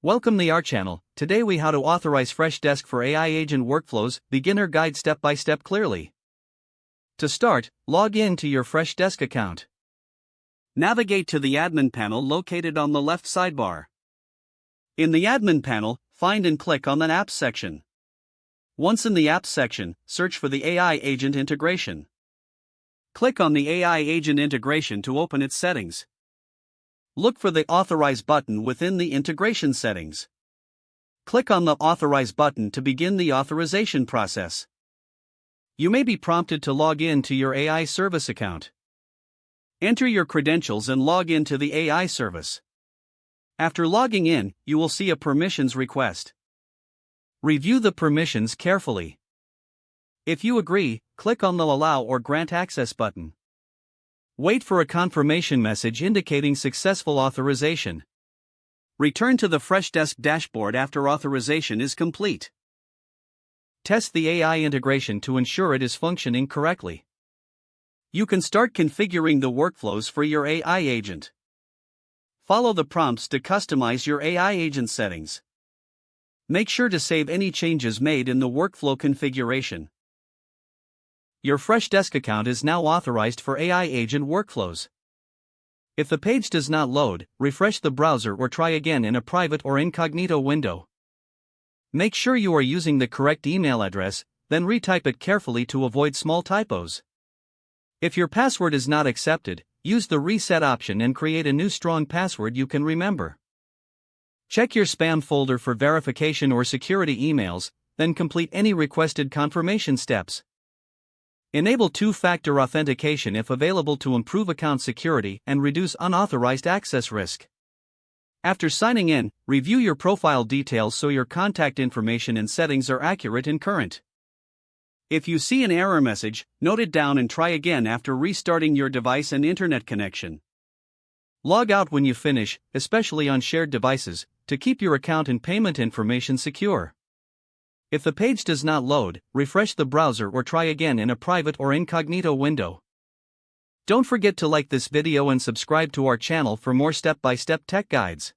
Welcome to our channel. Today we how to authorize Freshdesk for AI agent workflows, beginner guide step by step clearly. To start, log in to your Freshdesk account. Navigate to the admin panel located on the left sidebar. In the admin panel, find and click on the apps section. Once in the apps section, search for the AI agent integration. Click on the AI agent integration to open its settings. Look for the Authorize button within the integration settings. Click on the Authorize button to begin the authorization process. You may be prompted to log in to your AI service account. Enter your credentials and log in to the AI service. After logging in, you will see a permissions request. Review the permissions carefully. If you agree, click on the Allow or Grant Access button. Wait for a confirmation message indicating successful authorization. Return to the Freshdesk dashboard after authorization is complete. Test the AI integration to ensure it is functioning correctly. You can start configuring the workflows for your AI agent. Follow the prompts to customize your AI agent settings. Make sure to save any changes made in the workflow configuration. Your Freshdesk account is now authorized for AI agent workflows. If the page does not load, refresh the browser or try again in a private or incognito window. Make sure you are using the correct email address, then retype it carefully to avoid small typos. If your password is not accepted, use the reset option and create a new strong password you can remember. Check your spam folder for verification or security emails, then complete any requested confirmation steps. Enable two-factor authentication if available to improve account security and reduce unauthorized access risk. After signing in, review your profile details so your contact information and settings are accurate and current. If you see an error message, note it down and try again after restarting your device and internet connection. Log out when you finish, especially on shared devices, to keep your account and payment information secure. If the page does not load, refresh the browser or try again in a private or incognito window. Don't forget to like this video and subscribe to our channel for more step-by-step tech guides.